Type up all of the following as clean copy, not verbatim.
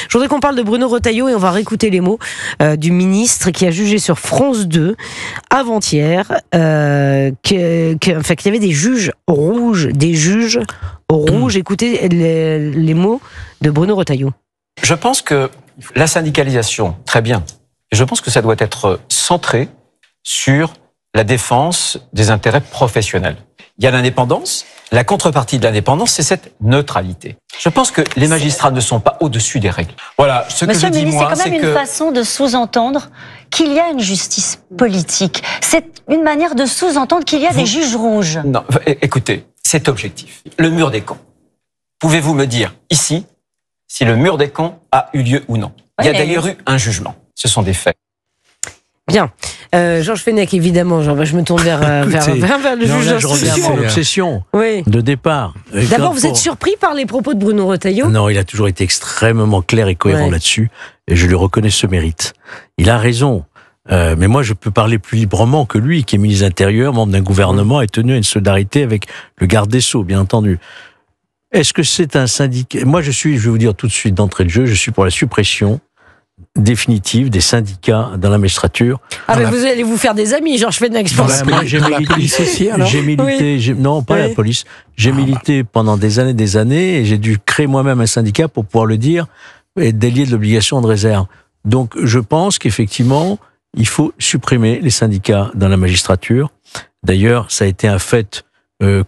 Je voudrais qu'on parle de Bruno Retailleau et on va réécouter les mots du ministre qui a jugé sur France 2 avant-hier qu'il y avait des juges rouges. Écoutez les mots de Bruno Retailleau. Je pense que la syndicalisation, très bien. Je pense que ça doit être centré sur la défense des intérêts professionnels. Il y a l'indépendance. La contrepartie de l'indépendance, c'est cette neutralité. Je pense que les magistrats ne sont pas au-dessus des règles. Voilà, ce que je dis, moi, c'est quand même une façon de sous-entendre qu'il y a une justice politique. C'est une manière de sous-entendre qu'il y a des juges rouges. Non, écoutez, c'est objectif. Le mur des cons. Pouvez-vous me dire, ici, si le mur des cons a eu lieu ou non? Il y a d'ailleurs eu un jugement. Ce sont des faits. Bien. Georges Fenech, évidemment, je me tourne vers le juge d'instruction. Je reviens à mon obsession de départ. D'abord, vous êtes surpris par les propos de Bruno Retailleau? Non, il a toujours été extrêmement clair et cohérent là-dessus, et je lui reconnais ce mérite. Il a raison, mais moi je peux parler plus librement que lui, qui est ministre de l'Intérieur, membre d'un gouvernement, et tenu à une solidarité avec le garde des Sceaux, bien entendu. Est-ce que c'est un syndicat? Moi je vais vous dire tout de suite d'entrée de jeu, je suis pour la suppression définitive des syndicats dans la magistrature. Mais vous allez vous faire des amis, Georges Fenech, je pense. Moi, j'ai milité, non, pas la police. J'ai milité pendant des années, et j'ai dû créer moi-même un syndicat pour pouvoir le dire et délier de l'obligation de réserve. Donc, je pense qu'effectivement, il faut supprimer les syndicats dans la magistrature. D'ailleurs, ça a été un fait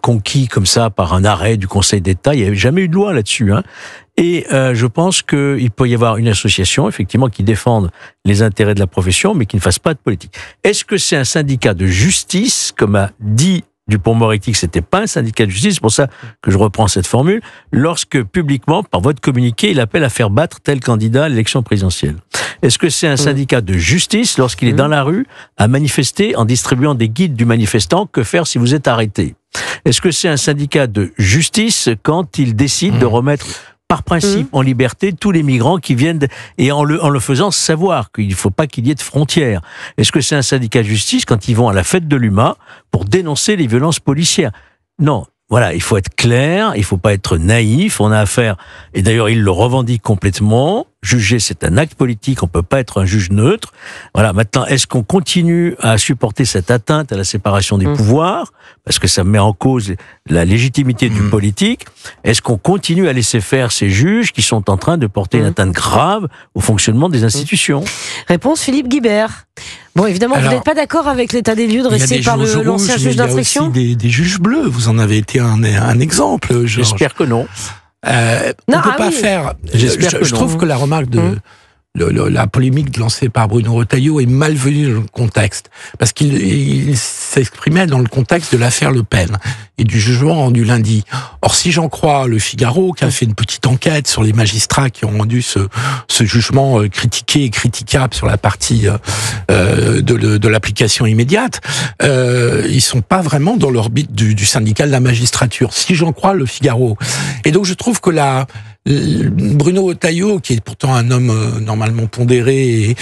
conquis comme ça par un arrêt du Conseil d'État. Il n'y avait jamais eu de loi là-dessus, hein. Et je pense qu'il peut y avoir une association, effectivement, qui défende les intérêts de la profession, mais qui ne fasse pas de politique. Est-ce que c'est un syndicat de justice, comme a dit Dupond-Moretti que c'était pas un syndicat de justice, c'est pour ça que je reprends cette formule, lorsque publiquement, par votre communiqué, il appelle à faire battre tel candidat à l'élection présidentielle? Est-ce que c'est un syndicat de justice lorsqu'il est dans la rue à manifester en distribuant des guides du manifestant? Que faire si vous êtes arrêté? Est-ce que c'est un syndicat de justice quand il décide de remettre par principe en liberté tous les migrants qui viennent et en le faisant savoir qu'il ne faut pas qu'il y ait de frontières? Est-ce que c'est un syndicat de justice quand ils vont à la fête de l'UMA pour dénoncer les violences policières? Non. Voilà, il faut être clair, il faut pas être naïf, on a affaire, et d'ailleurs il le revendique complètement, juger c'est un acte politique, on peut pas être un juge neutre. Voilà, maintenant, est-ce qu'on continue à supporter cette atteinte à la séparation des pouvoirs, parce que ça met en cause la légitimité du politique? Est-ce qu'on continue à laisser faire ces juges qui sont en train de porter une atteinte grave au fonctionnement des institutions? Réponse Philippe Guibert. Bon, évidemment, vous n'êtes pas d'accord avec l'état des lieux dressé par l'ancien juge d'instruction? Il y a aussi des juges bleus, vous en avez été un exemple, Georges. J'espère que non. On ne peut pas faire... Je trouve que la remarque de... La polémique lancée par Bruno Retailleau est malvenue dans le contexte, parce qu'il s'exprimait dans le contexte de l'affaire Le Pen et du jugement rendu lundi. Or, si j'en crois Le Figaro, qui a fait une petite enquête sur les magistrats qui ont rendu ce jugement critiqué et critiquable sur la partie de l'application immédiate, ils sont pas vraiment dans l'orbite du syndicat de la magistrature, si j'en crois Le Figaro. Et donc, je trouve que Bruno Retailleau, qui est pourtant un homme normalement pondéré,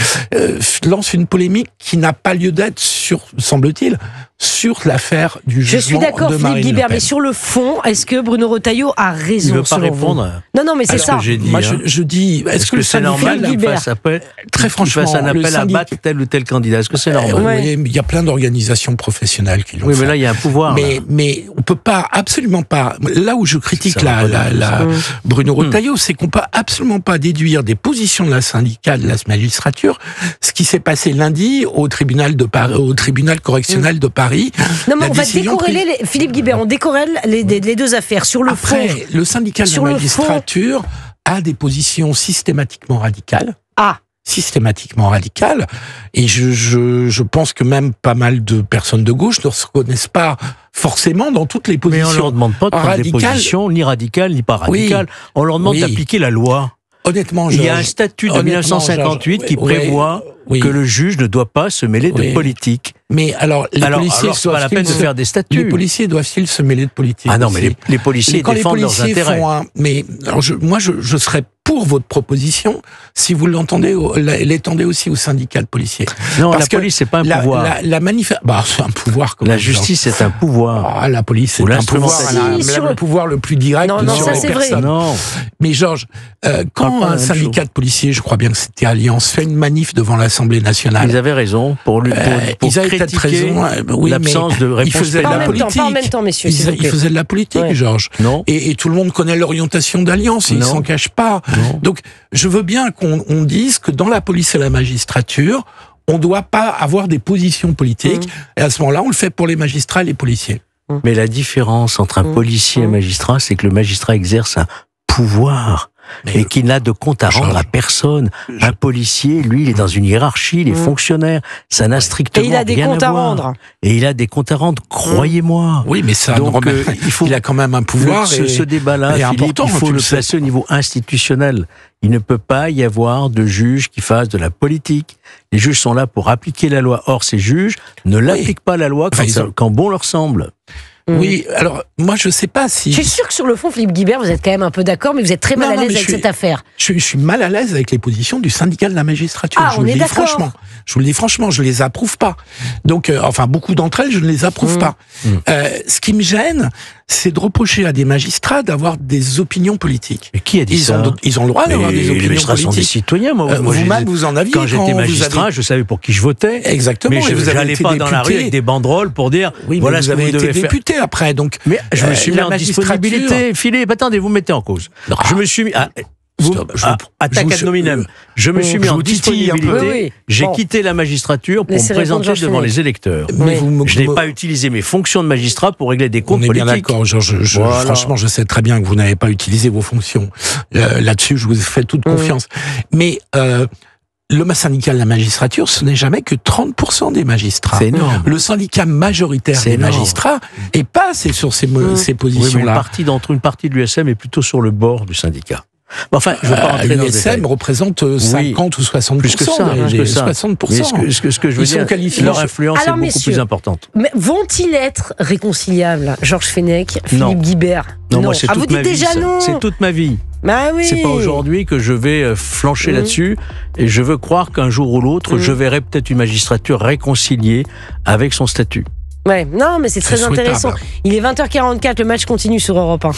lance une polémique qui n'a pas lieu d'être semble-t-il, sur l'affaire du jugement de Marine Le Pen. Je suis d'accord, Philippe Guibert, mais sur le fond, est-ce que Bruno Retailleau a raison? Il ne veut pas répondre. Non, mais c'est ça. Moi, je dis, est-ce que c'est normal très franchement, fasse un appel à battre tel ou tel candidat? Est-ce que c'est normal? Oui, il y a plein d'organisations professionnelles qui l'ont fait. Oui, mais là, il y a un pouvoir. Mais on peut pas, absolument pas. Là où je critique Bruno Retailleau, c'est qu'on peut absolument pas déduire des positions de la syndicale de la magistrature ce qui s'est passé lundi au tribunal correctionnel de Paris. Non, mais on va décorréler, Philippe Guibert, on décorrèle les deux affaires. Sur le fond. Le syndicat de la magistrature a des positions systématiquement radicales. Systématiquement radicales. Et je pense que même pas mal de personnes de gauche ne se reconnaissent pas forcément dans toutes les positions. Mais on leur demande pas de prendre des positions ni radicales ni pas radicales. On leur demande d'appliquer la loi. Honnêtement, il y a un statut de 1958 qui prévoit que le juge ne doit pas se mêler de politique. Mais alors, les policiers c'est pas la peine de faire des statuts. Les policiers doivent-ils se mêler de politique? Ah non, mais les policiers défendent leurs intérêts. Mais alors moi, je serais pour votre proposition si vous l'étendez aussi aux syndicats de policiers. Non, la police, c'est pas un pouvoir. C'est un pouvoir. La justice, c'est un pouvoir. La police, c'est un pouvoir. Le pouvoir le plus direct sur les personnes. Non. Mais Georges, quand un syndicat de policiers, je crois bien que c'était Alliance, fait une manif devant l'Assemblée nationale. Ils avaient raison pour critiquer l'absence de réponse. Ils faisaient de la politique. Pas en même temps, messieurs. Ils faisaient de la politique, Georges. Non. Et tout le monde connaît l'orientation d'Alliance. Ils s'en cachent pas. Non. Donc, je veux bien qu'on dise que dans la police et la magistrature, on ne doit pas avoir des positions politiques. Et à ce moment-là, on le fait pour les magistrats et les policiers. Mais la différence entre un policier et un magistrat, c'est que le magistrat exerce un pouvoir. Et qu'il n'a de compte à rendre à personne. Un policier, lui, il est dans une hiérarchie, il est fonctionnaire. Ça n'a strictement rien à voir. Et il a des comptes à rendre. Et il a des comptes à rendre, croyez-moi. Oui, mais ça, donc, il a quand même un pouvoir. Ce débat-là, Philippe, il faut le placer au niveau institutionnel. Il ne peut pas y avoir de juges qui fassent de la politique. Les juges sont là pour appliquer la loi. Or, ces juges ne l'appliquent pas la loi quand bon leur semble. Oui, alors moi je sais pas si... Je suis sûr que sur le fond, Philippe Guibert, vous êtes quand même un peu d'accord, mais vous êtes très mal à l'aise avec cette affaire. Je suis mal à l'aise avec les positions du syndicat de la magistrature. Ah, on est d'accord. Je vous le dis franchement, je les approuve pas. Donc, beaucoup d'entre elles, je ne les approuve pas. Ce qui me gêne, c'est de reprocher à des magistrats d'avoir des opinions politiques. Mais qui a dit ça? Ils ont le droit d'avoir des opinions politiques. Les magistrats sont des citoyens, moi. Vous-même, vous en aviez. Quand j'étais magistrat, je savais pour qui je votais. Exactement. Mais je n'allais pas dans la rue avec des banderoles pour dire voilà ce que vous devez faire. Député après, donc. Mais je me suis mis en disponibilité. Philippe, attendez, vous me mettez en cause. Je me suis mis... Attaque ad nominem. Je me suis mis en disponibilité. J'ai quitté la magistrature pour me présenter devant les électeurs. Je n'ai pas utilisé mes fonctions de magistrat pour régler des comptes politiques. On est bien d'accord, Georges. Franchement, je sais très bien que vous n'avez pas utilisé vos fonctions. Là-dessus, je vous fais toute confiance. Mais le syndicat de la magistrature, ce n'est jamais que 30% des magistrats. C'est énorme. Le syndicat majoritaire des magistrats est pas sur ces positions-là. Une partie de l'USM est plutôt sur le bord du syndicat. Enfin, je ne veux pas rentrer dans le détail. L'USM représente 50 ou 60%. Plus que ça. 60%. Mais ce que je veux dire, leur influence est beaucoup plus importante. Mais vont-ils être réconciliables, Georges Fenech, Philippe Guibert? Non, moi, c'est toute ma vie. C'est toute ma vie. Bah oui. C'est pas aujourd'hui que je vais flancher là-dessus, et je veux croire qu'un jour ou l'autre, je verrai peut-être une magistrature réconciliée avec son statut. Ouais, non, mais c'est très intéressant. Il est 20h44, le match continue sur Europe 1.